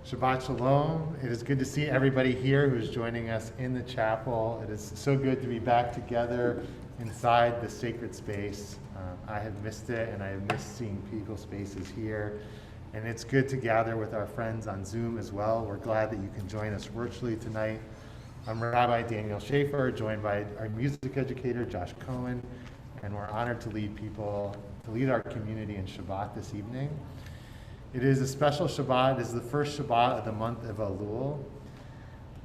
Shabbat Shalom. It is good to see everybody here who's joining us in the chapel. It is so good to be back together inside the sacred space. I have missed it, and I have missed seeing people's faces here. And it's good to gather with our friends on Zoom as well. We're glad that you can join us virtually tonight. I'm Rabbi Daniel Schaefer, joined by our music educator, Josh Cohen, and we're honored to lead our community in Shabbat this evening. It is a special Shabbat. It is the first Shabbat of the month of Elul.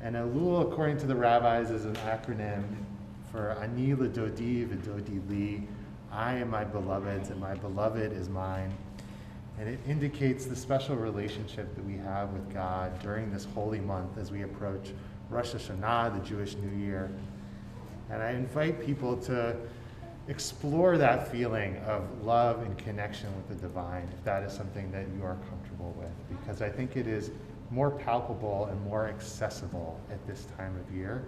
And Elul, according to the rabbis, is an acronym for Ani L'Dodi V'Dodi Li. I am my beloved's, and my beloved is mine. And it indicates the special relationship that we have with God during this holy month as we approach Rosh Hashanah, the Jewish New Year. And I invite people to explore that feeling of love and connection with the divine, if that is something that you are comfortable with, because I think it is more palpable and more accessible at this time of year.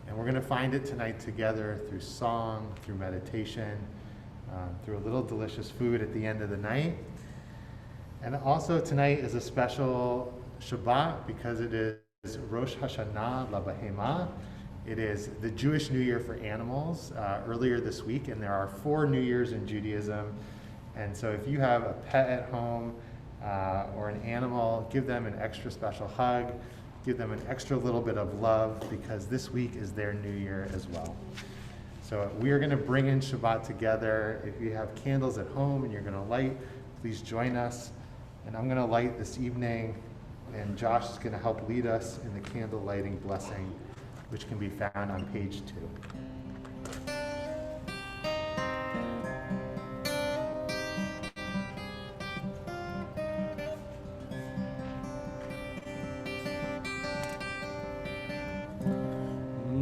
And we're going to find it tonight together through song, through meditation, through a little delicious food at the end of the night. And also tonight is a special Shabbat because it is Rosh Hashanah LaBehema. It is the Jewish New Year for animals earlier this week, and there are 4 New Years in Judaism. And so if you have a pet at home or an animal, give them an extra special hug, give them an extra little bit of love, because this week is their New Year as well. So we are going to bring in Shabbat together. If you have candles at home and you're going to light, please join us. And I'm going to light this evening, and Josh is going to help lead us in the candle lighting blessing, which can be found on page 2.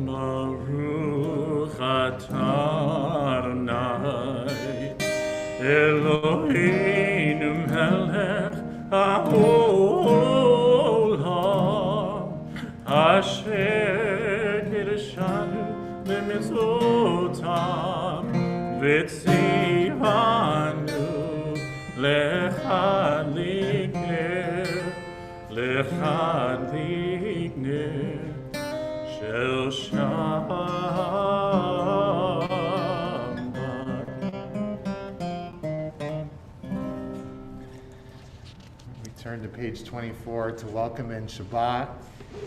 Baruch atah Adonai Eloheinu melech haolam asher kirshanu lemitzvotav v'tzivanu lechad likner shel Shabbat. We turn to page 24 to welcome in Shabbat.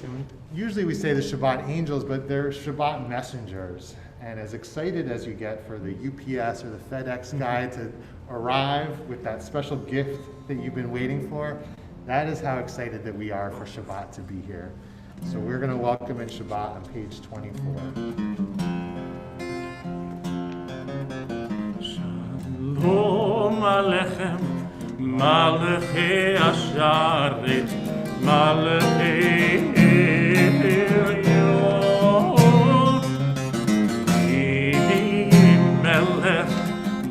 And usually we say the Shabbat angels, but they're Shabbat messengers. And as excited as you get for the UPS or the FedEx guy to arrive with that special gift that you've been waiting for, that is how excited that we are for Shabbat to be here. So we're going to welcome in Shabbat on page 24. Shalom Aleichem, Malachei Asharet, Malachei Elyon, Melech,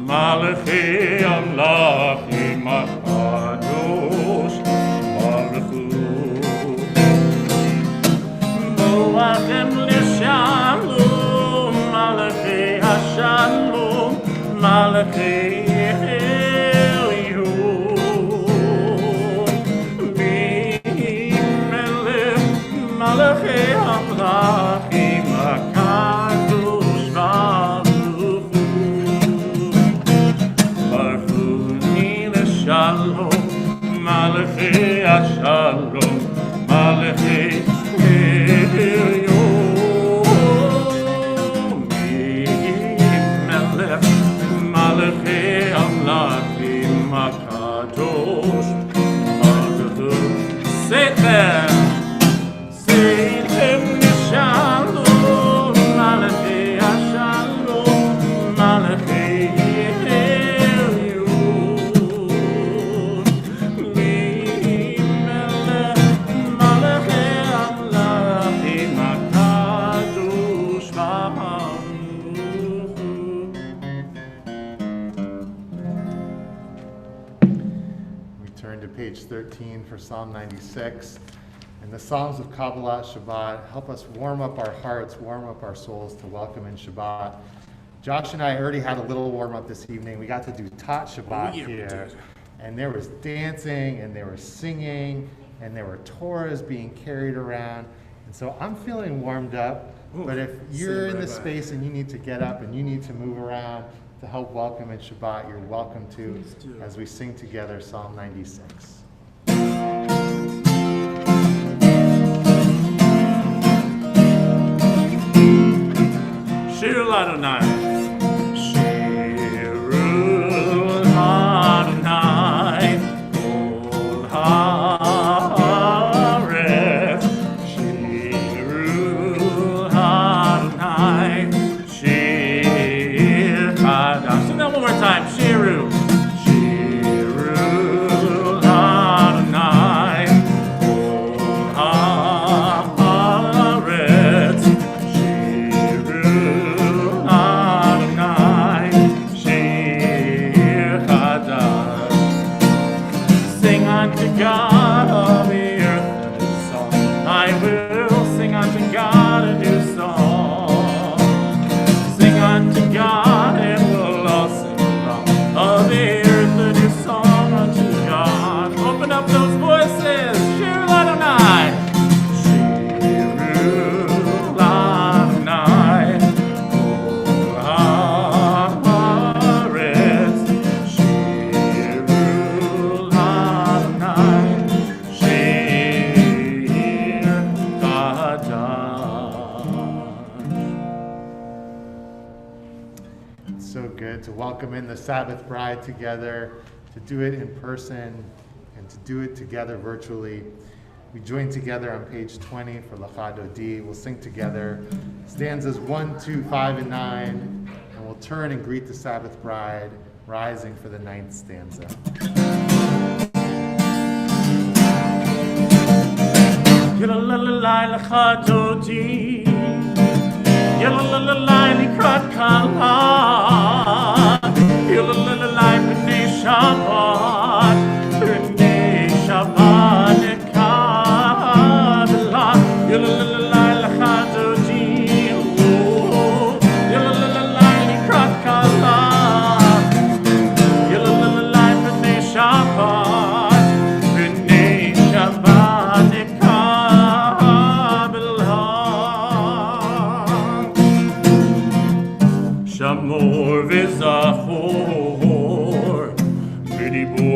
Malachei Amlachim Akadosh, Baruch Boachem L'Shalom, Malachei HaShalom, Malachei Elyon, Melech, Malachei Amlachim Akadosh, Baruch L'Shalom, Malachei HaShalom, Malachei Malachei Amlachim Akadosh Baruch Seichem Shalom Malachei Shalom Malachei Elyon Malachei Amlachim Akadosh Baruch. Turn to page 13 for Psalm 96. And the Psalms of Kabbalah Shabbat help us warm up our hearts, warm up our souls to welcome in Shabbat. Josh and I already had a little warm up this evening. We got to do Tat Shabbat here. and there was dancing, and there was singing, and there were Torahs being carried around. And so I'm feeling warmed up, but if you're in this space and you need to get up and you need to move around to help welcome in Shabbat, you're welcome to as we sing together Psalm 96. Shir Adonai. Shirul Adonai. Kol haaretz. Shirul Adonai. Shir Chadash. Sing that one more time. Shiru. Shirul Adonai. Kol haaretz. To God of the earth a new song. I will sing unto God a new song. Sing unto God and we'll all sing along. Of the earth a new song unto God. Open up those voices. Shir Adonai. Shir Adonai. Kol haaretz. So good to welcome in the Sabbath bride together, to do it in person, and to do it together virtually. We join together on page 20 for Lachado D. We'll sing together stanzas 1, 2, 5, and 9, and we'll turn and greet the Sabbath bride, rising for the 9th stanza. Yalalalai Lachado D. Yalalalai Likrat Kala. Yalalalai B'nai Shabbat. B'nai Shabbat Nekabla. Yalalalai Lachado Di. Yalalalai Likrat Kala. Yalalalai B'nai Shabbat. B'nai Shabbat Nekabla. Shamor v'zachor, v'dibur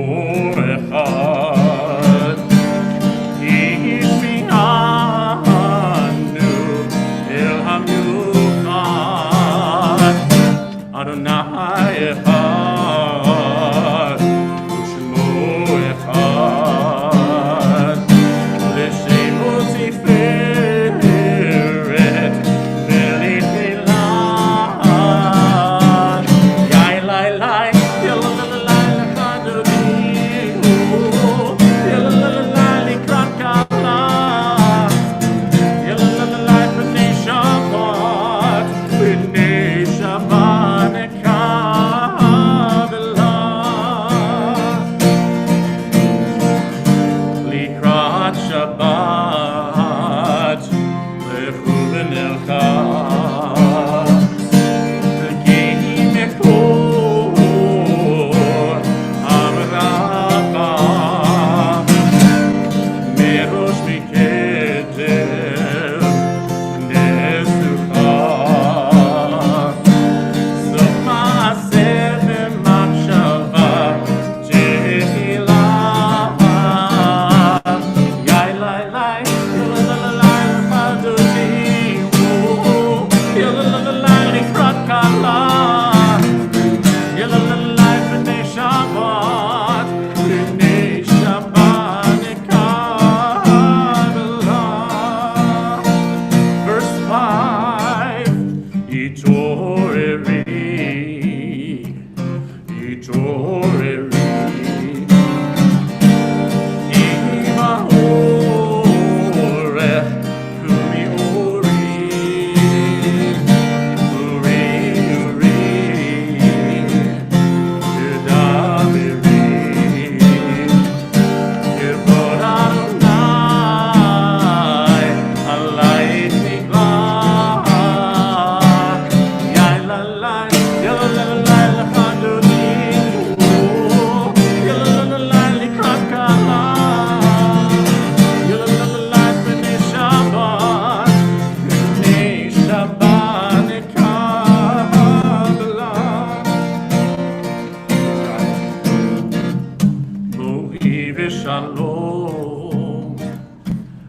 ושלום,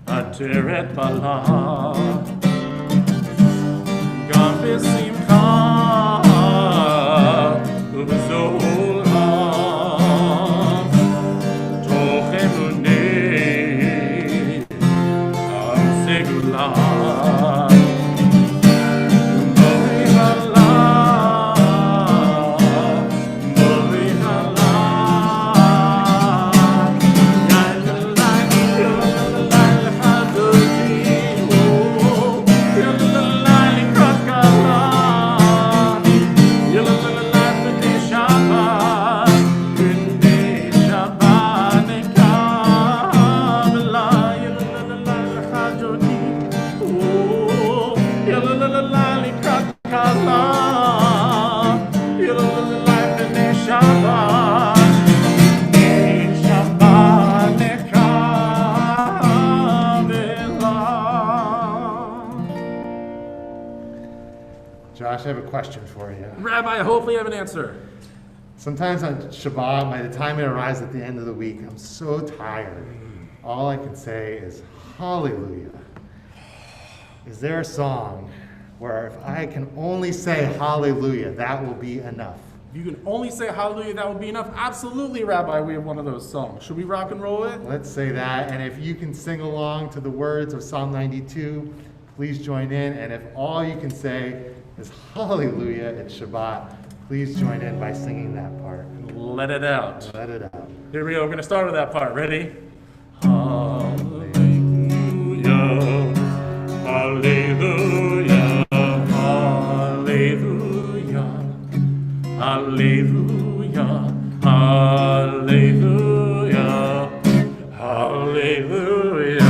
עטרת בלה, גם בשמחה ובזולה, תוך אמוני הסגולה. Josh, I have a question for you. Rabbi, hopefully I have an answer. Sometimes on Shabbat, by the time it arrives at the end of the week, I'm so tired. All I can say is hallelujah. Is there a song where if I can only say hallelujah, that will be enough? If you can only say hallelujah, that would be enough. Absolutely, Rabbi, we have one of those songs. Should we rock and roll it? Let's say that. And if you can sing along to the words of Psalm 92, please join in. And if all you can say is hallelujah at Shabbat, please join in by singing that part. Let it out. Let it out. Here we go. We're going to start with that part. Ready? Hallelujah. Hallelujah. Hallelujah. Hallelujah. Hallelujah. Hallelujah.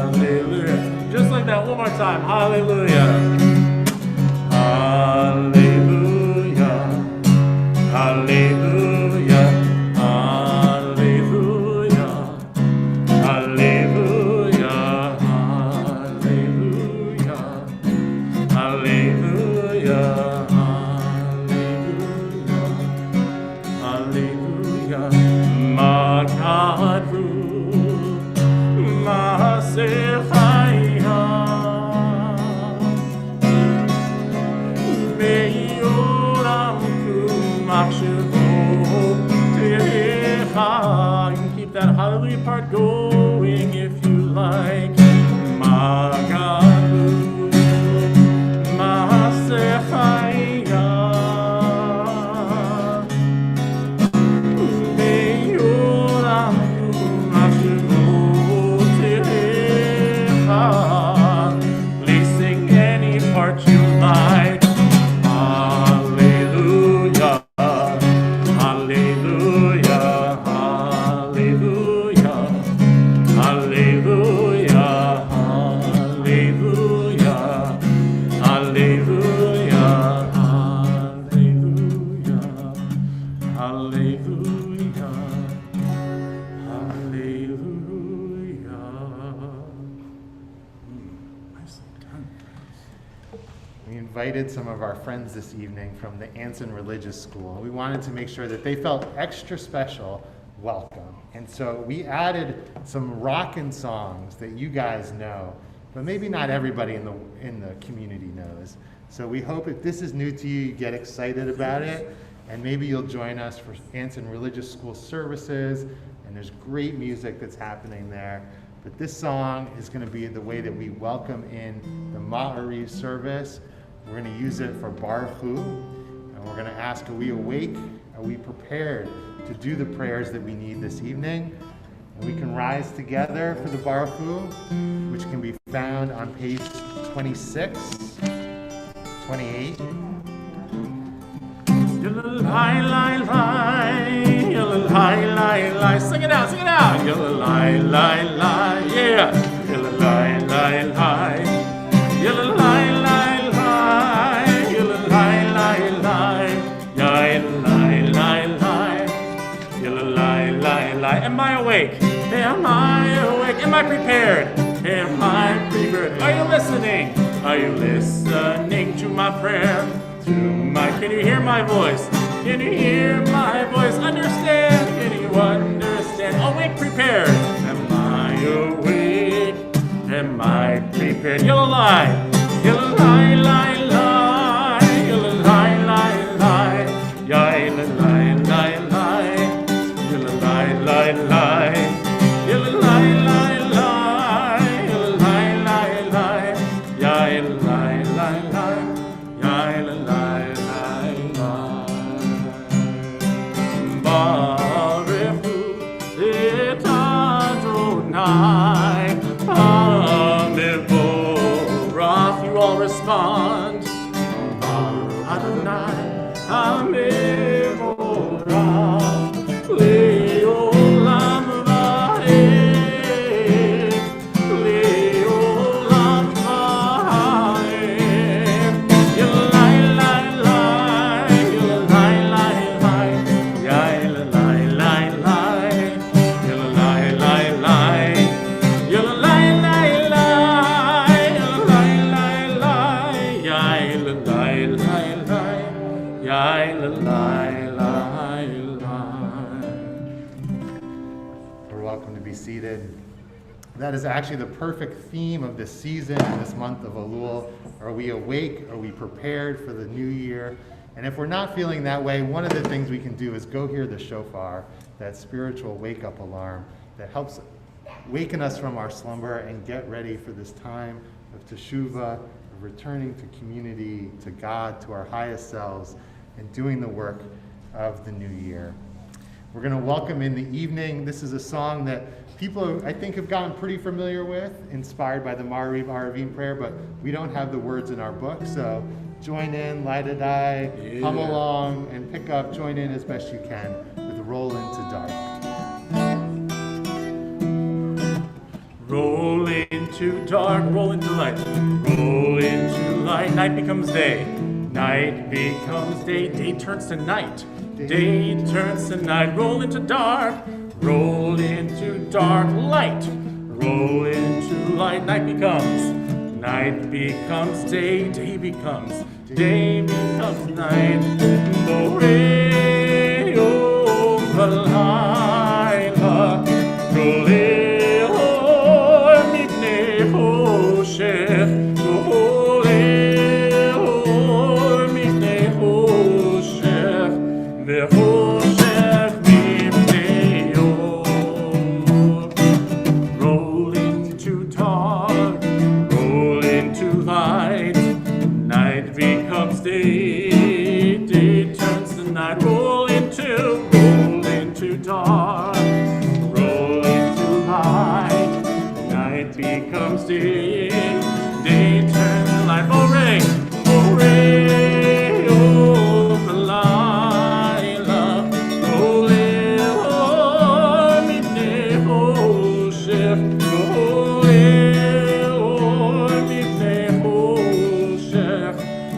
Hallelujah. Just like that, one more time. Hallelujah. Hallelujah. Hallelujah. Hallelujah. Hallelujah. Hallelujah. Hallelujah. Hallelujah. Makadru Masechaya Meyoram Kumachshevo Terecha. You can keep that hallelujah part going if you like. Makadru Masechaya Meyoram Kumachshevo Terecha. Please sing any part you like. Hallelujah. Hallelujah. Hallelujah. Hallelujah. Hallelujah. Hallelujah. Hallelujah. Hallelujah. Hallelujah. Nicely done. We invited some of our friends this evening from the Anson Religious School. We wanted to make sure that they felt extra special welcome. And so we added some rockin' songs that you guys know, but maybe not everybody in the community knows. So we hope if this is new to you, you get excited about it, and maybe you'll join us for Anson Religious School services, and there's great music that's happening there. But this song is going to be the way that we welcome in the Ma'ariv service. We're going to use it for Baruch Hu, and we're going to ask, are we awake? Are we prepared to do the prayers that we need this evening? And we can rise together for the Baruch Hu, which can be found on page 26, 28. Sing it out, sing it out. Yeah. Am I awake? Am I awake? Am I prepared? Am I prepared? Are you listening? Are you listening to my prayer? Can you hear my voice? Can you hear my voice? Understand? Can you understand? You all respond. Adonai, Amevorach, Leolam Va'ed, Leolam Va'ed. Yilai, lai, lai, yilai, lai, lai, yilai, lai, lai, yilai, lai, lai, yilai, lai, lai, yilai, lai, lai, yilai, lai, lai. We're welcome to be seated. That is actually the perfect theme of this season and this month of Elul. Are we awake? Are we prepared for the new year? And if we're not feeling that way, one of the things we can do is go hear the shofar, that spiritual wake-up alarm that helps waken us from our slumber and get ready for this time of teshuvah, of returning to community, to God, to our highest selves, and doing the work of the new year. We're going to welcome in the evening. This is a song that people, I think, have gotten pretty familiar with, inspired by the Ma'ariv Aravim prayer, but we don't have the words in our book, so join in, light a die, hum along, and pick up, join in as best you can with Roll Into Dark. Roll into dark, roll into light, roll into light. Night becomes day, night becomes day, day turns to night, day turns to night. Roll into dark, roll into dark. Light, roll into light. Night becomes day, day becomes night. Borei v'layla, rolei mipnei choshech, rolei mipnei choshech, v'choshech mipnei or. Roll into dark, roll into light. Night becomes day, day turns to night. Roll into dark, roll into light. Night becomes day, day turns to light. Borei, borei, oh, v'layla, rolei, oh, mipnei choshech, rolei, oh, mipnei choshech,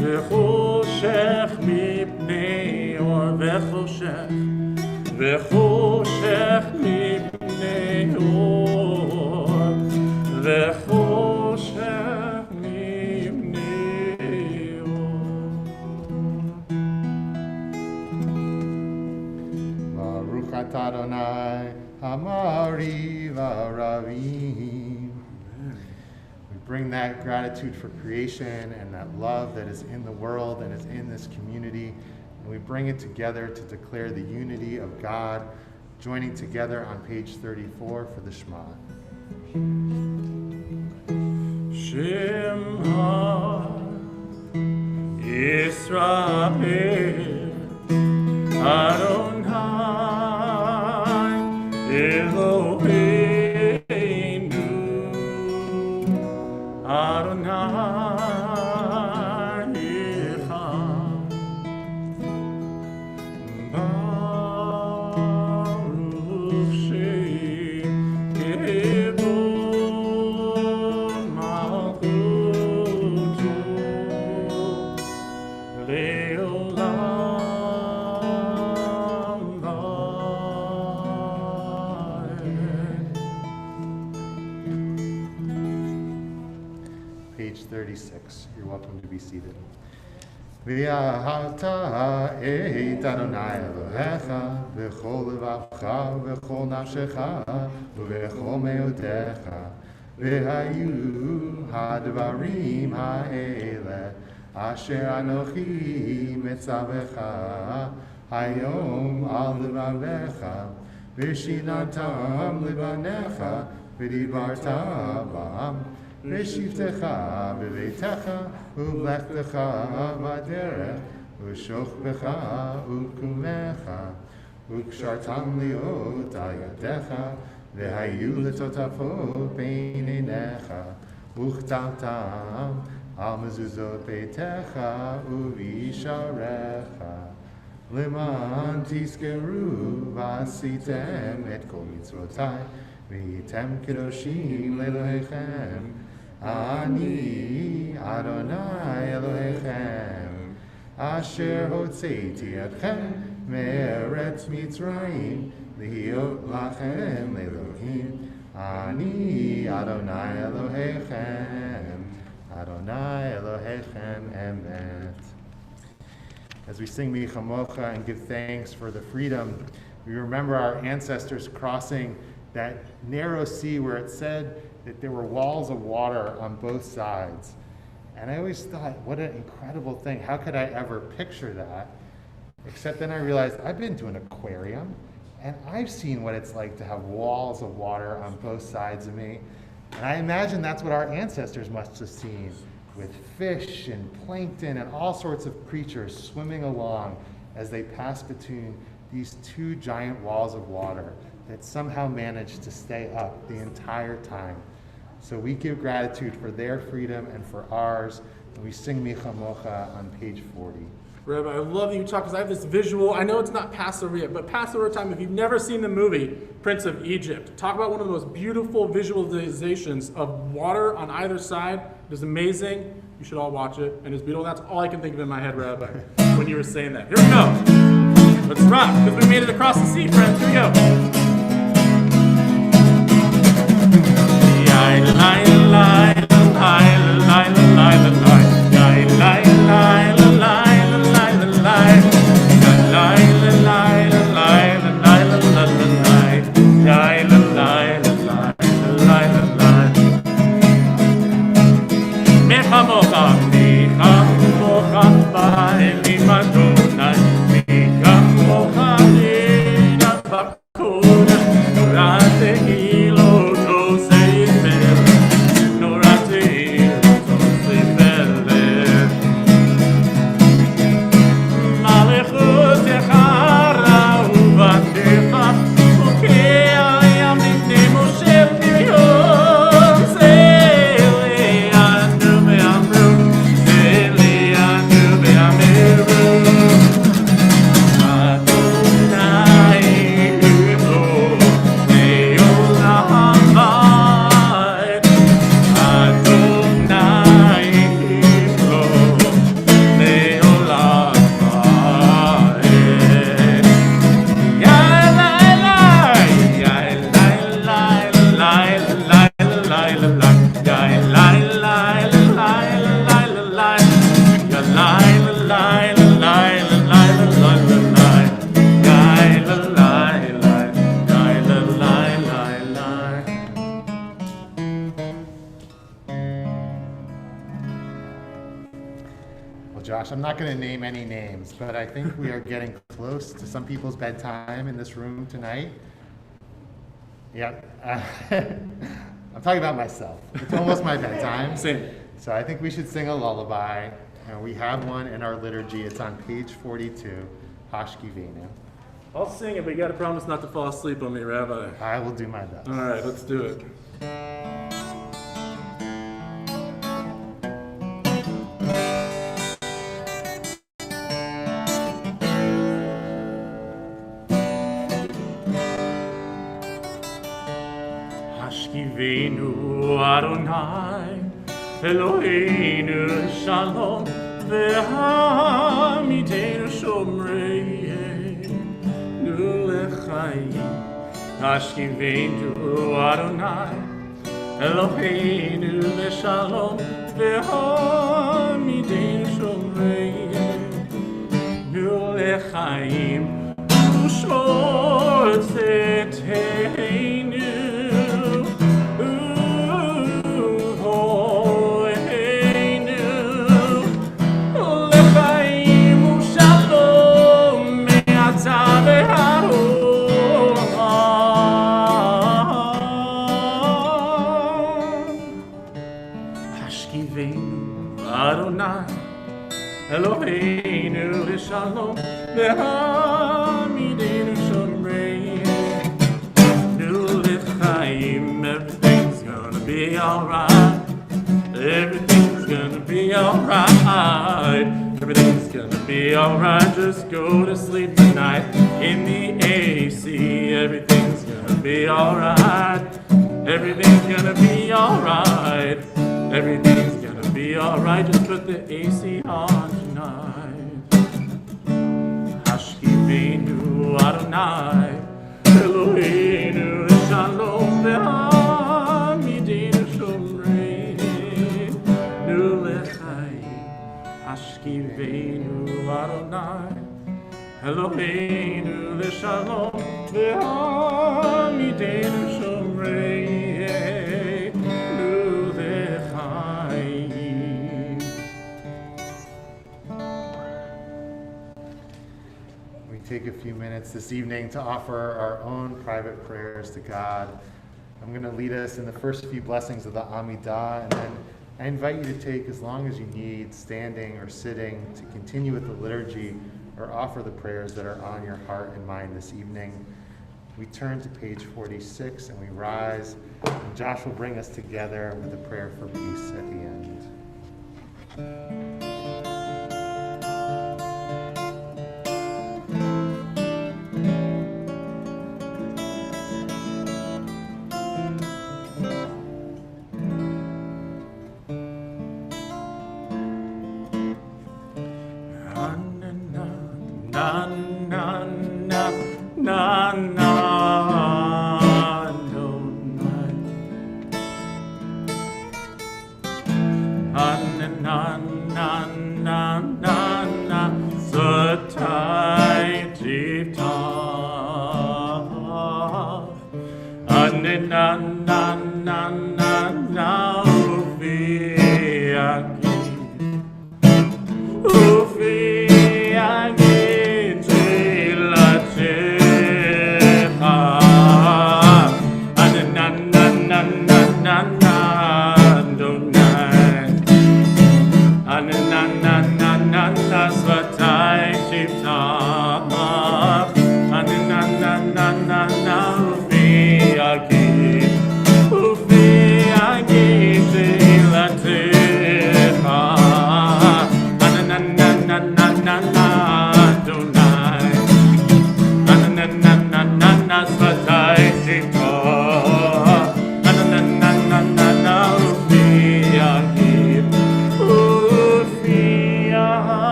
v'choshech mipnei or, v'choshech mipnei or, v'choshech mipnei or. Baruch atah Adonai, Hamariv Aravim. We bring that gratitude for creation and that love that is in the world and is in this community. And we bring it together to declare the unity of God, joining together on page 34 for the Shema. Shema Yisrael Adonai Eloheinu Adonai Echad Baruch Shekevod Malchuto Leolam Vaed. Page 36. You're welcome to be seated. V'ahavta et Adonai Elohecha v'chol levavcha v'chol nafshecha v'chol meotecha v'hayu hadvarim ha'ele asher anochi metzavecha hayom al levavecha ושיננתם לבניך ודיברת בם בשבתך בביתך ובלכתך בדרך ושוכבך וקומך וקשרתם להיות על ידיך והיו לטוטפות בין עיניך וכתבתם על מזוזות ביתך ובשעריך למען תזכרו ועשיתם את כל מצוותיי והייתם קדושים לאלוהיכם אני אדוני אלוהיכם אשר הוצאתי אתכם מארץ מצרים להיות לכם לאלוהים אני אדוני אלוהיכם Adonai Elohechem Emet. As we sing Mi Chamocha and give thanks for the freedom, we remember our ancestors crossing that narrow sea where it said that there were walls of water on both sides. And I always thought, what an incredible thing. How could I ever picture that? Except then I realized I've been to an aquarium and I've seen what it's like to have walls of water on both sides of me. And I imagine that's what our ancestors must have seen, with fish and plankton and all sorts of creatures swimming along as they pass between these two giant walls of water that somehow managed to stay up the entire time. So we give gratitude for their freedom and for ours, and we sing Mi Chamocha on page 40. Rabbi, I love that you talk, because I have this visual. I know it's not Passover yet, but Passover time, if you've never seen the movie Prince of Egypt, talk about one of the most beautiful visualizations of water on either side. It is amazing. You should all watch it. And it's beautiful. That's all I can think of in my head, Rabbi, when you were saying that. Here we go. Let's rock, because we made it across the sea, friends. Here we go. Josh, I'm not going to name any names, but I think we are getting close to some people's bedtime in this room tonight. Yeah, I'm talking about myself. It's almost my bedtime. Same. So I think we should sing a lullaby. And we have one in our liturgy. It's on page 42, Hashkivenu. I'll sing it, but you got to promise not to fall asleep on me, Rabbi. I will do my best. All right, let's do it. Hashkivenu Adonai Eloheinu Shalom Ve'hamidenu Shomreinu L'chaim Hashkivenu Adonai Eloheinu L'Shalom Ve'hamidenu Shomreinu L'chaim Ushor Tzedkeinu Eloheinu l'shalom v'hamidenu shomrei nu l'chaim. Everything's gonna be alright. Everything's gonna be alright. Everything's gonna be alright. Just go to sleep tonight in the AC. Everything's gonna be alright. Everything's gonna be alright. Everything's gonna be alright. Just put the AC on tonight. Hashkivenu Adonai Eloheinu Shalom v'hamidenu shomrei nu l'chaim. Hashkivenu Adonai Eloheinu l'shalom v'hamidenu shomrei nu l'chaim. We take a few minutes this evening to offer our own private prayers to God. I'm going to lead us in the first few blessings of the Amidah, and then I invite you to take as long as you need, standing or sitting, to continue with the liturgy or offer the prayers that are on your heart and mind this evening. We turn to page 46 and we rise, and Josh will bring us together with a prayer for peace at the end.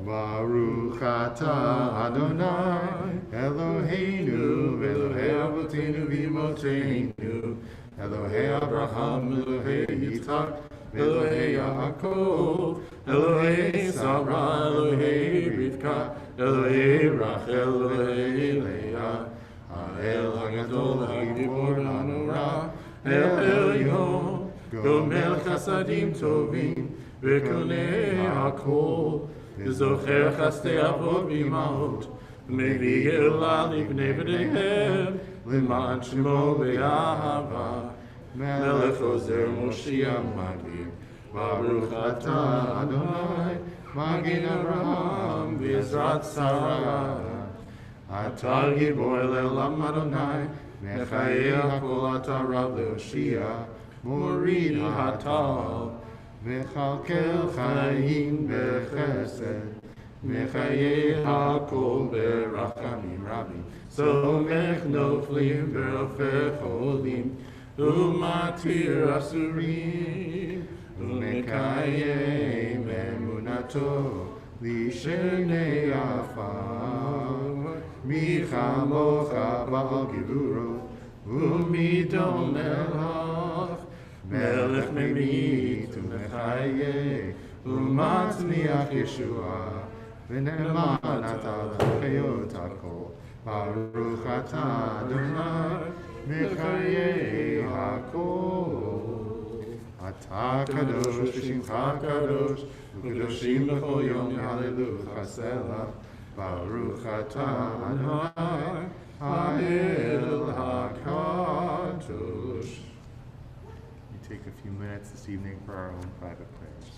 Baruch atah Adonai Eloheinu Elohei Avotenu v'Imotenu Elohei Abraham Elohei Yitzchak Elohei Yaakov Elohei Sarah Elohei Rivka Elohei Rachel Elohei Leah Ha'el HaGadol HaGibor HaNorah El Elyon Gomel Chasadim Tovim V'konei HaKol וזוכר חסדי אבות ואימהות, מביא גאולה לבני בניהם, למען שמו באהבה. מלך עוזר מושיע מגן, ברוך אתה אדוני, מגן אברהם בעזרת שרה. אתה גיבור לעולם אדוני, מחיי הכל אתה רב להושיע, מוריד הטל. מכלכל חיים בחסד, מחיי הכל ברחמים רבים, סומך נופלים ורופא חולים, ומתיר אסורים, ומקיים אמונתו לשני עפר. מי כמוך בעל גבורות, ומי דומה לך? מלך ממית ומחיה ומצמיח ישועה ונאמן אתה לחיות הכל. ברוך אתה אדוני מחיי הכל. אתה קדוש ושמך קדוש וקדושים בכל יום יהללוך סלע. Baruch atah Adonai Ha'el HaKadosh. We take a few minutes this evening for our own private prayers.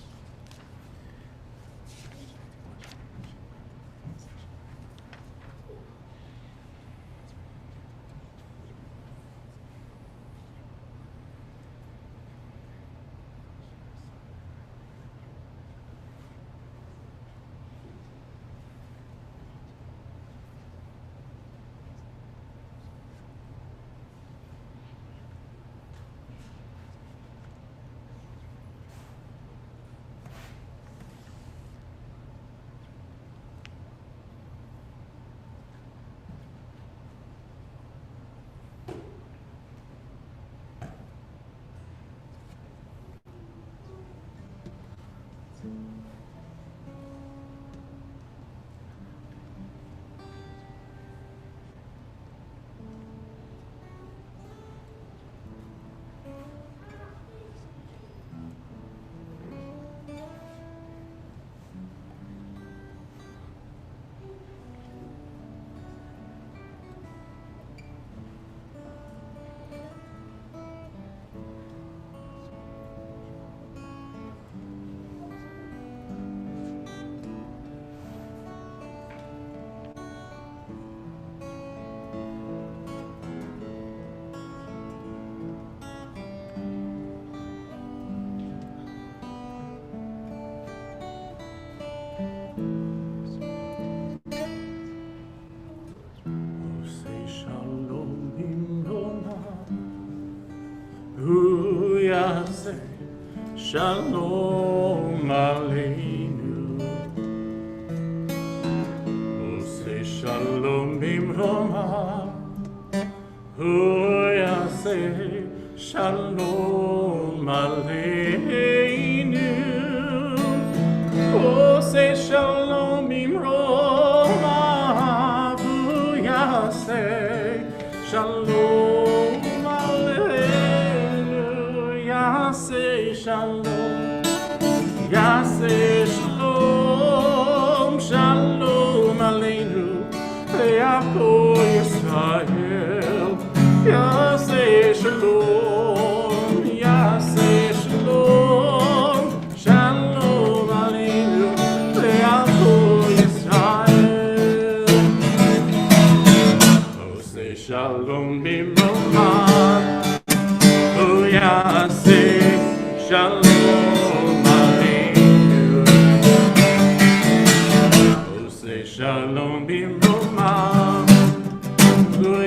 Shalom Aleinu. Ose shalom bimroma. Hu yaseh shalom Aleinu. Ose shalom bimroma. Hu yaseh shalom Aleinu. Yaseh shalom. Yaseh shalom, shalom aleinu, Yaakov Yisrael. Yaseh shalom, Yaseh shalom, shalom aleinu, Yaakov Yisrael. Oseh shalom bimromah, Yaseh shalom. Shalom bimroma,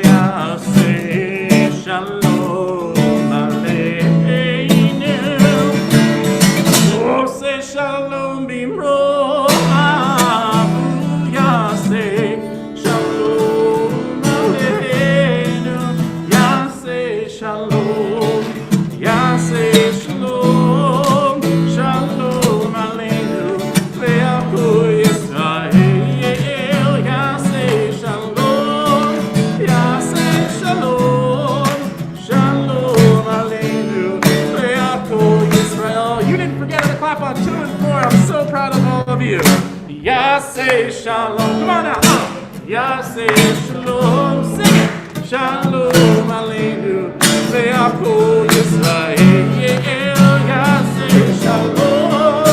Yaseh shalom aleinu. Oseh shalom bimroma, Yaseh shalom aleinu. Yaseh shalom, Yaseh shalom, shalom aleinu. Ve'aku Yisrael. Clap on 2 and 4. I'm so proud of all of you. Yaseh shalom. Come on now. Yaseh shalom. Sing it. Shalom aleinu. Ve'aku Yisrael. Yaseh shalom.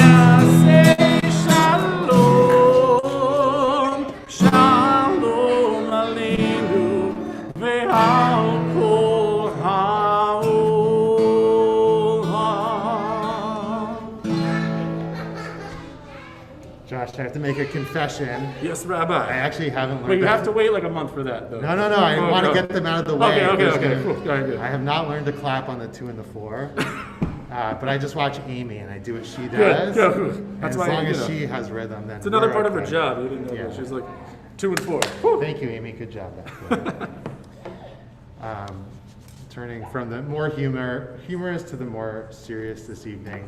Yaseh shalom. Shalom aleinu. Ve'aku Josh, I have to make a confession. Yes, Rabbi. I actually haven't learned. Wait, you have to wait like a month for that, though. No. I want to get them out of the way. Okay, cool. All right, good. I have not learned to clap on the 2 and the 4. But I just watch Amy and I do what she does. Good. That's as why, long as she has rhythm, then it's another we're part of her okay. job. You didn't know Yeah. that. She's like 2 and 4. Whew. Thank you, Amy. Good job back there. Turning from the more humorous to the more serious this evening,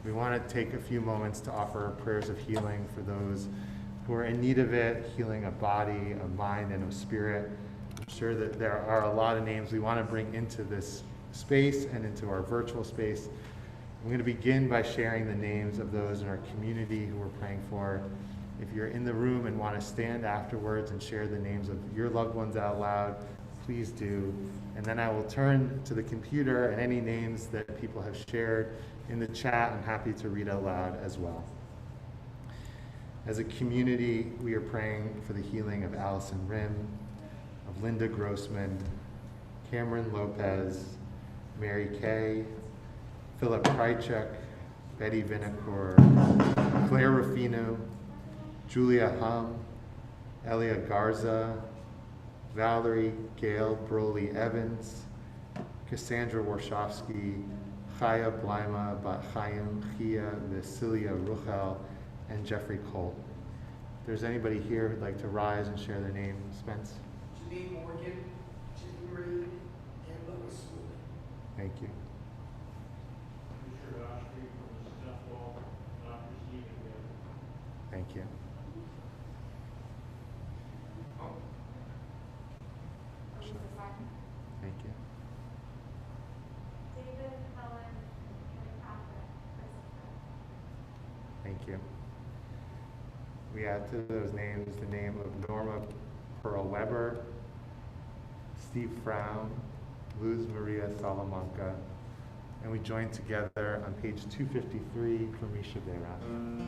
we want to take a few moments to offer prayers of healing for those who are in need of it, healing of body, of mind, and of spirit. I'm sure that there are a lot of names we want to bring into this space and into our virtual space. I'm going to begin by sharing the names of those in our community who we're praying for. If you're in the room and want to stand afterwards and share the names of your loved ones out loud, please do. And then I will turn to the computer, and any names that people have shared in the chat, I'm happy to read out loud as well. As a community, we are praying for the healing of Allison Rim, of Linda Grossman, Cameron Lopez, Mary Kay, Philip Krychek, Betty Vinacour, Claire Rufino, Julia Hum, Elia Garza, Valerie Gail Broly Evans, Cassandra Warshawski, Chaya Blaima Bat Chaim Chia Vasilia Ruchel, and Jeffrey Colt. If there's anybody here who'd like to rise and share their name, Spence. Janine Morgan, Jimmy Reed, and Lois Smith. Thank you. Thank you. Thank you. David, Helen, and Catherine, Christopher. Thank you. We add to those names the name of Norma Pearl Weber, Steve Frown, Luz Maria Salamanca, and we join together on page 253 for Misha Beran.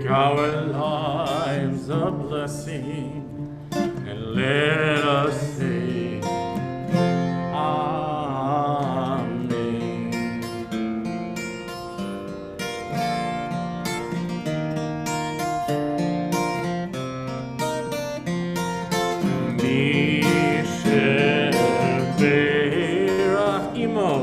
Our lives a blessing, and let us say, Amen. Mishe Berach Imo,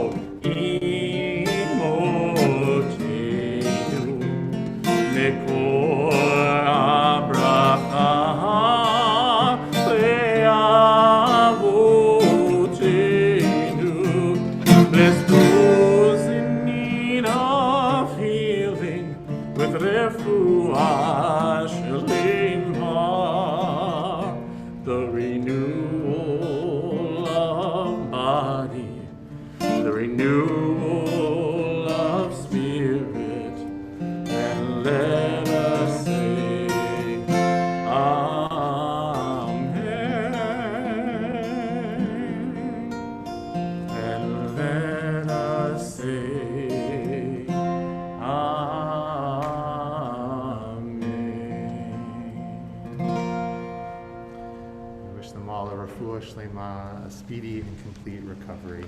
A speedy and complete recovery.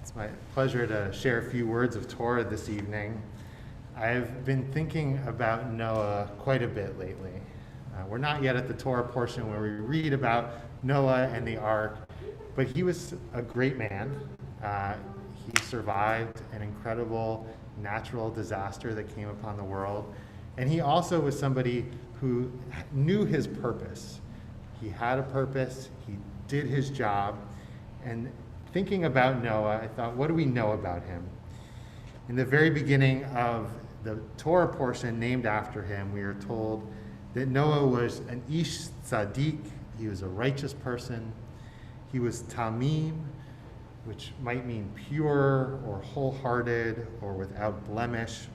It's my pleasure to share a few words of Torah this evening. I've been thinking about Noah quite a bit lately. We're not yet at the Torah portion where we read about Noah and the ark, but he was a great man. He survived an incredible natural disaster that came upon the world, and he also was somebody who knew his purpose. He had a purpose, he did his job, and thinking about Noah, I thought, what do we know about him? In the very beginning of the Torah portion named after him, we are told that Noah was an ish tzaddik, he was a righteous person. He was tamim, which might mean pure or wholehearted or without blemish.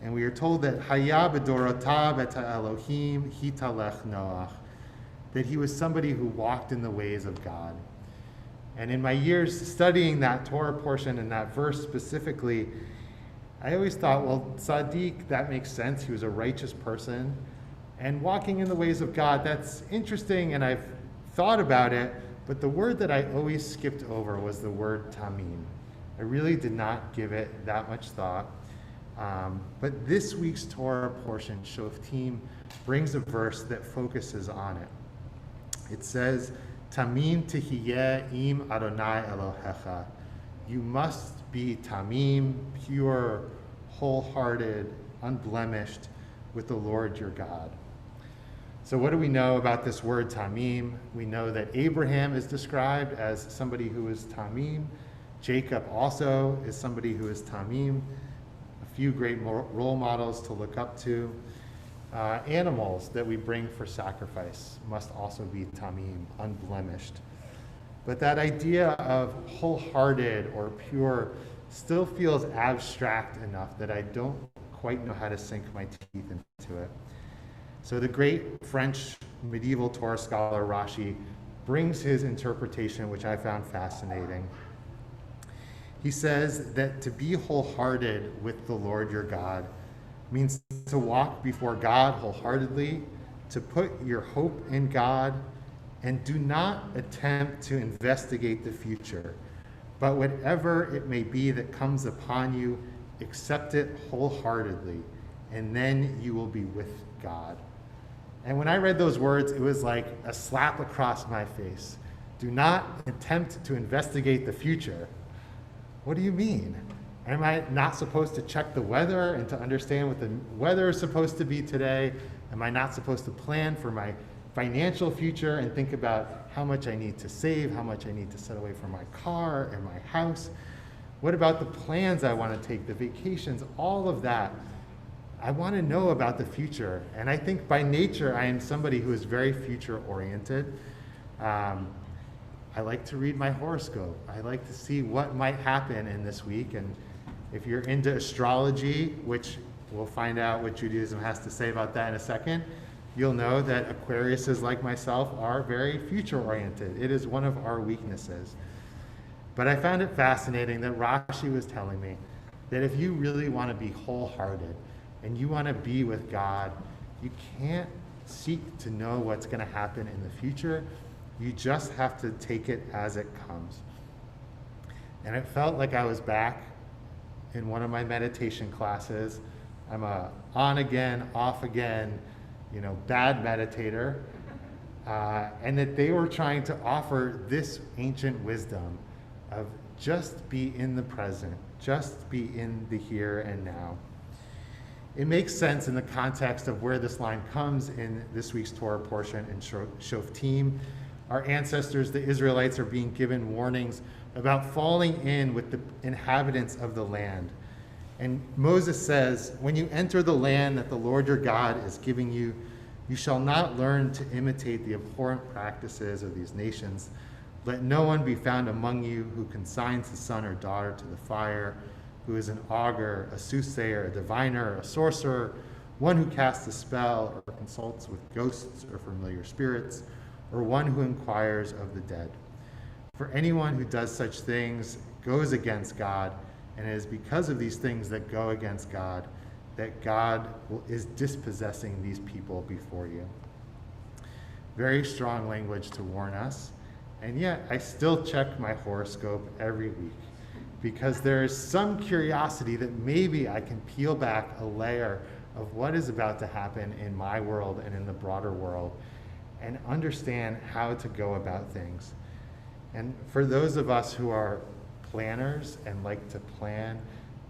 And we are told that Haya b'dorotav et Elohim hitalech Noach, that he was somebody who walked in the ways of God. And in my years studying that Torah portion and that verse specifically, I always thought, well, tzaddik, that makes sense. He was a righteous person. And walking in the ways of God, that's interesting, and I've thought about it, but the word that I always skipped over was the word tamim. I really did not give it that much thought. But this week's Torah portion, Shoftim, brings a verse that focuses on it. It says, Tamim tihiyeh im Adonai Elohecha. You must be tamim, pure, wholehearted, unblemished with the Lord your God. So what do we know about this word tamim? We know that Abraham is described as somebody who is tamim. Jacob also is somebody who is tamim. A few great role models to look up to. Animals that we bring for sacrifice must also be tamim, unblemished. But that idea of wholehearted or pure still feels abstract enough that I don't quite know how to sink my teeth into it. So the great French medieval Torah scholar Rashi brings his interpretation, which I found fascinating. He says that to be wholehearted with the Lord your God means to walk before God wholeheartedly, to put your hope in God, and do not attempt to investigate the future, but whatever it may be that comes upon you, accept it wholeheartedly, and then you will be with God. And when I read those words, it was like a slap across my face. Do not attempt to investigate the future. What do you mean? Am I not supposed to check the weather and to understand what the weather is supposed to be today? Am I not supposed to plan for my financial future and think about how much I need to save, how much I need to set away for my car and my house? What about the plans I want to take, the vacations, all of that? I want to know about the future. And I think by nature, I am somebody who is very future oriented. I like to read my horoscope. I like to see what might happen in this week. And if you're into astrology, which we'll find out what Judaism has to say about that in a second, you'll know that Aquariuses like myself are very future oriented. It is one of our weaknesses. But I found it fascinating that Rashi was telling me that if you really want to be wholehearted and you want to be with God, you can't seek to know what's going to happen in the future. You just have to take it as it comes. And it felt like I was back in one of my meditation classes. I'm a on again, off again, bad meditator. And that they were trying to offer this ancient wisdom of just be in the present, just be in the here and now. It makes sense in the context of where this line comes in this week's Torah portion in Shoftim. Our ancestors, the Israelites, are being given warnings about falling in with the inhabitants of the land. And Moses says, when you enter the land that the Lord your God is giving you, you shall not learn to imitate the abhorrent practices of these nations. Let no one be found among you who consigns his son or daughter to the fire, who is an augur, a soothsayer, a diviner, a sorcerer, one who casts a spell or consults with ghosts or familiar spirits, or one who inquires of the dead. For anyone who does such things goes against God, and it is because of these things that go against God that God is dispossessing these people before you. Very strong language to warn us, and yet I still check my horoscope every week because there is some curiosity that maybe I can peel back a layer of what is about to happen in my world and in the broader world and understand how to go about things. And for those of us who are planners and like to plan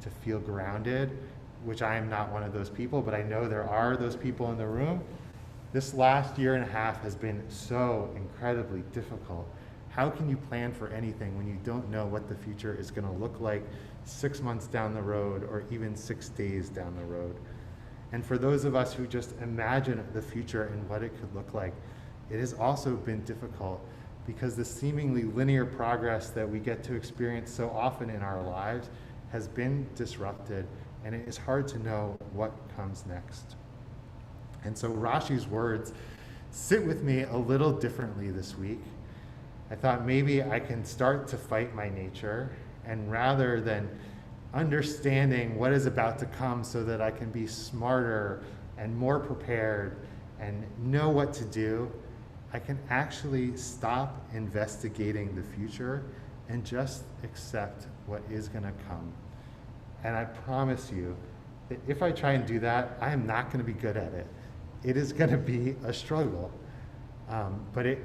to feel grounded, which I am not one of those people, but I know there are those people in the room, this last year and a half has been so incredibly difficult. How can you plan for anything when you don't know what the future is going to look like 6 months down the road or even 6 days down the road? And for those of us who just imagine the future and what it could look like, it has also been difficult because the seemingly linear progress that we get to experience so often in our lives has been disrupted, and it is hard to know what comes next. And so Rashi's words sit with me a little differently this week. I thought maybe I can start to fight my nature, and rather than understanding what is about to come so that I can be smarter and more prepared and know what to do, I can actually stop investigating the future and just accept what is going to come. And I promise you that if I try and do that, I am not going to be good at it. It is going to be a struggle. But it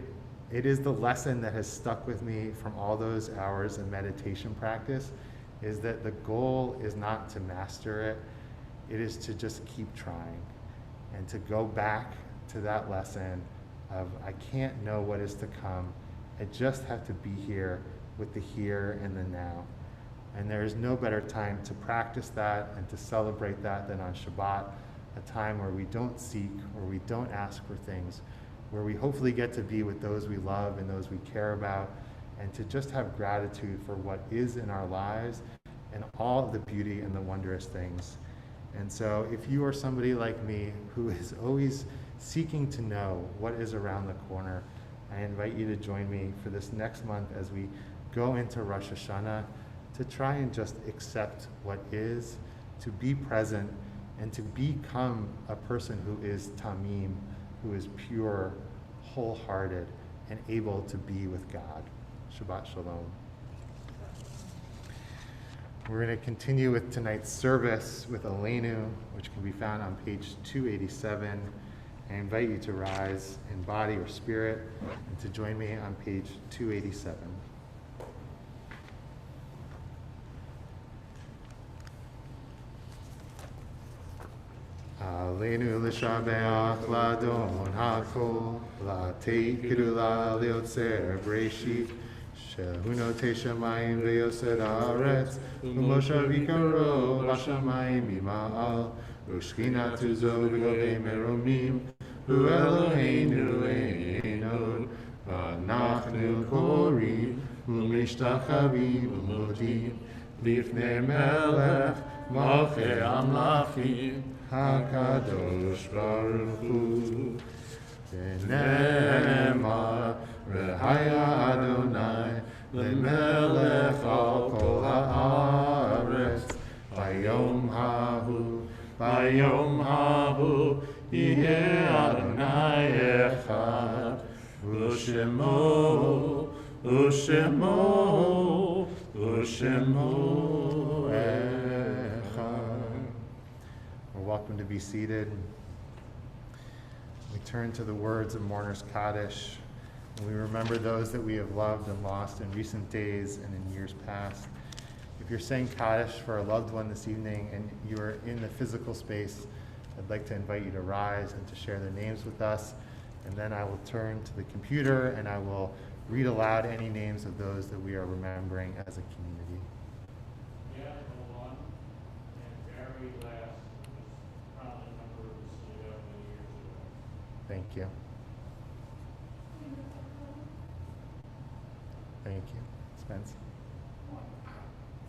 is the lesson that has stuck with me from all those hours of meditation practice, is that the goal is not to master it. It is to just keep trying and to go back to that lesson of, I can't know what is to come. I just have to be here with the here and the now. And there is no better time to practice that and to celebrate that than on Shabbat, a time where we don't seek, where we don't ask for things, where we hopefully get to be with those we love and those we care about, and to just have gratitude for what is in our lives and all of the beauty and the wondrous things. And so if you are somebody like me who is always seeking to know what is around the corner, I invite you to join me for this next month as we go into Rosh Hashanah, to try and just accept what is, to be present, and to become a person who is tamim, who is pure, wholehearted, and able to be with God. Shabbat Shalom. We're going to continue with tonight's service with Aleinu, which can be found on page 287. I invite you to rise in body or spirit and to join me on page 287. Aleinu l'shabeach l'adon hakol l'teikru l'yotzer breshit shehu notei shamayim v'yoser haaretz u'moshav yikaro b'shamayim yima'al u'shchinatu zo v'govei meromim u'Eloheinu einod v'anachnu korim u'mishtachavim u'modim lifnei melech malchei amlachim HaKadosh Baruch Hu V'nemar Rehaya Adonai L'melech al kol ha'aretz Bayom hahu Yeh Adonai echad U'shemo We're welcome to be seated. We turn to the words of Mourner's Kaddish, and we remember those that we have loved and lost in recent days and in years past. If you're saying Kaddish for a loved one this evening and you are in the physical space, I'd like to invite you to rise and to share their names with us, and then I will turn to the computer and I will read aloud any names of those that we are remembering as a community. Yeah, the one, and very last was probably a member of the studio many years ago. Thank you. Thank you. Spence?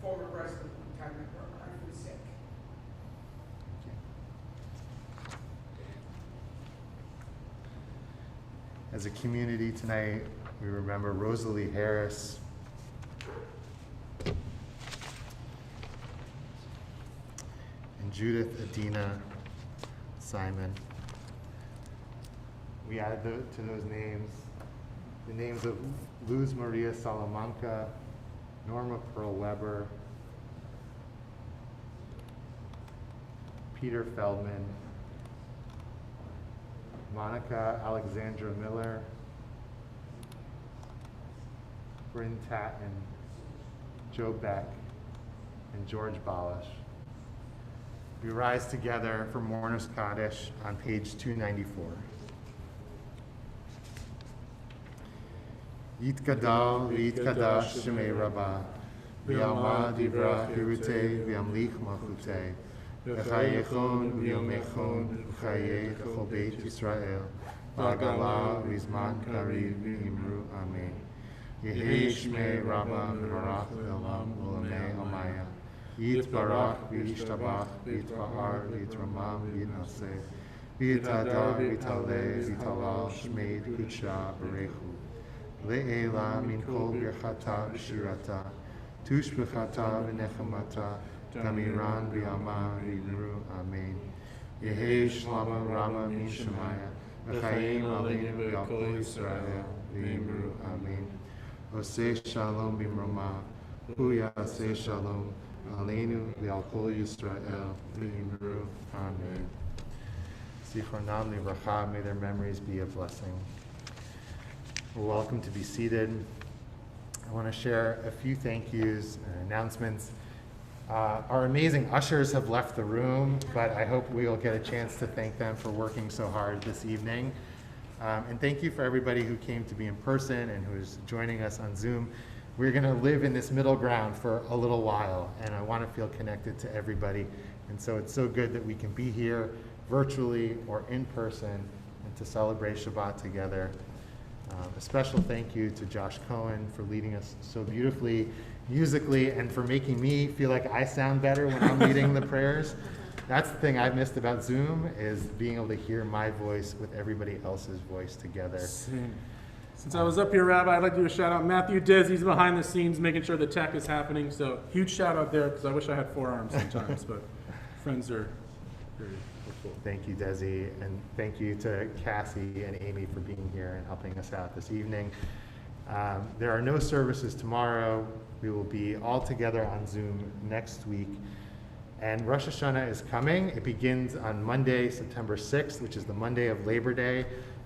Former president of the retirement program who's sick. Thank you. As a community tonight, we remember Rosalie Harris, and Judith Adina Simon. We add to those names the names of Luz Maria Salamanca, Norma Pearl Weber, Peter Feldman, Monica Alexandra Miller, Bryn Tatton, Joe Beck, and George Balish. We rise together for Mourner's Kaddish on page 294. Yitgadal v'yitkadash shemei Rabbah, v'yalma divra hirutei v'yamlich malchutei, v'chayechon v'yomechon v'chayei chol beit Yisrael, v'agala v'zman kariv v'imru amen. Yehi shmei Rabbah v'barach v'olam v'olamei amaya, yitbarach v'yishtabach v'yitfa'ar v'yitramam v'yitnaseh, v'yitadar v'yitaleh v'yitalal shmei kudsha b'rechu. Le'ela min kol birchata v'shirata, tushbechata v'nechamata, gamiran v'yama v'yimru amen. Yehi shlama rama min shemaya, v'chayim aleinu v'yal kol Yisrael v'yimru amen. Oseh Shalom Bimroma, Hu Yaseh Shalom, Aleinu Le'al Kol Yisrael, V'imru. Amen. Zichronam Livracha, may their memories be a blessing. We're welcome to be seated. I want to share a few thank yous and announcements. Our amazing ushers have left the room, but I hope we'll get a chance to thank them for working so hard this evening. And thank you for everybody who came to be in person and who's joining us on Zoom. We're going to live in this middle ground for a little while, and I want to feel connected to everybody. And so it's so good that we can be here virtually or in person and to celebrate Shabbat together. A special thank you to Josh Cohen for leading us so beautifully musically and for making me feel like I sound better when I'm leading the prayers. That's the thing I've missed about Zoom, is being able to hear my voice with everybody else's voice together. Since I was up here, Rabbi, I'd like to do a shout out. Matthew Diz, he's behind the scenes making sure the tech is happening. So huge shout out there, because I wish I had 4 arms sometimes, but friends are very helpful. Thank you, Desi, and thank you to Cassie and Amy for being here and helping us out this evening. There are no services tomorrow. We will be all together on Zoom next week. And Rosh Hashanah is coming. It begins on Monday, September 6th, which is the Monday of Labor Day.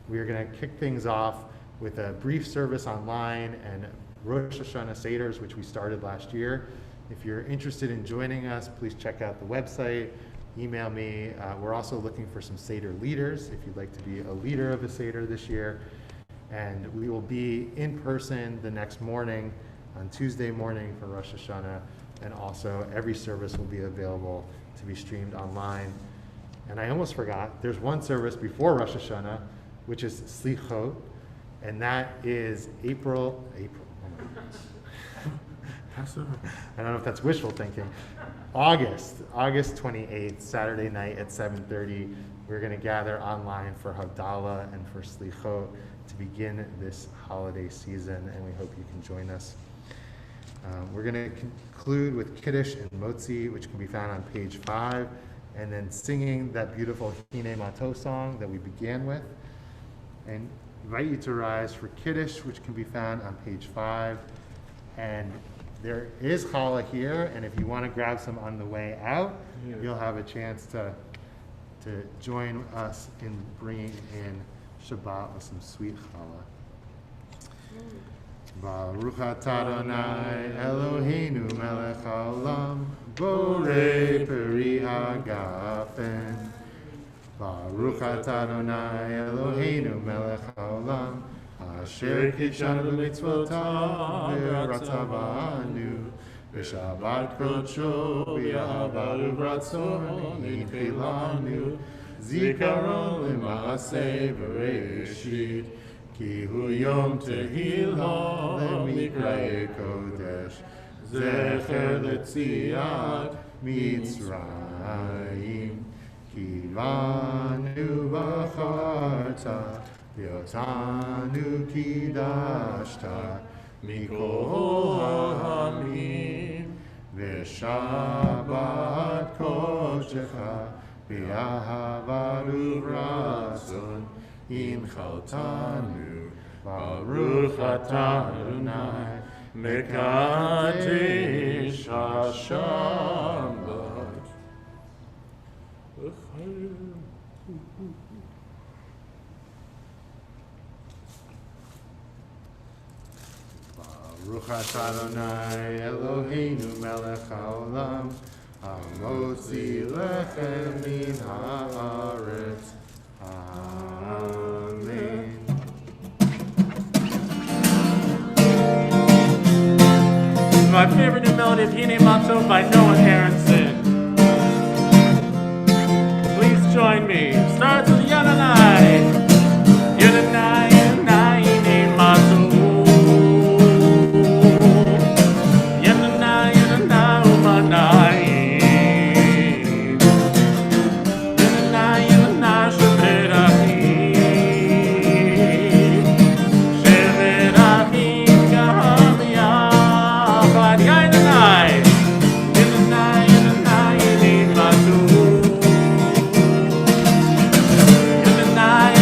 We are going to kick things off with a brief service online and Rosh Hashanah Seders, which we started last year. If you're interested in joining us, please check out the website, email me. We're also looking for some Seder leaders, if you'd like to be a leader of a Seder this year. And we will be in person the next morning, on Tuesday morning for Rosh Hashanah, and also every service will be available to be streamed online. And I almost forgot, there's one service before Rosh Hashanah, which is Slichot, and that is April, oh my goodness. I don't know if that's wishful thinking. August 28th, Saturday night at 7:30, we're going to gather online for Havdalah and for Slichot to begin this holiday season, and we hope you can join us. We're going to conclude with Kiddush and Motzi, which can be found on page 5, and then singing that beautiful Hine Mato song that we began with. And invite you to rise for Kiddush, which can be found on page 5. And there is challah here, and if you want to grab some on the way out, you'll have a chance to join us in bringing in Shabbat with some sweet challah. Baruch atah Adonai Eloheinu melech haolam, borei peri hagafen. Baruch atah Adonai Eloheinu melech haolam, asher kidshanu b'mitzvotav v'ratzah banu, b'shabbat kodsho v'yahava u'ratzon inchilanu, zikaron l'maaseh b'reishit, ki hu yom tehillah lemikra'e kodesh, zecher letziat Mitzrayim, ki banu b'charta, v'otanu kidashta, mikol ha'amim, v'shabbat kodshecha, v'yahava u'ratzon inchaltanu, Baruch atah Adonai mekadesh hashabat. Baruch atah Adonai Eloheinu melech haolam, hamotzi lechem min haaretz. Amen. My favorite new melody of Hine Mato by Noah Aronson. Please join me. Starts with Yananai. Yananai, Yananai, Hine Mato. Yananai, Yananai, Umanai. Yananai, Yananai, Sheberachim. Sheberachim, Gaham Yachad. Yananai. Yananai, Yananai, Hine Mato. Yananai,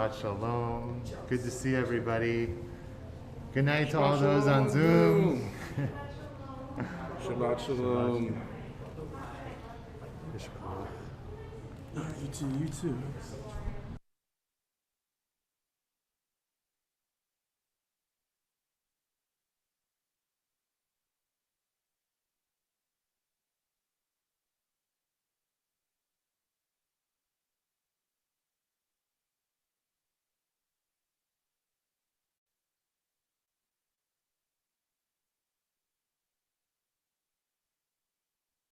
Shabbat Shalom. Good to see everybody. Good night to all Shabbat those on Shalom. Zoom. Shabbat Shalom. You too, you too.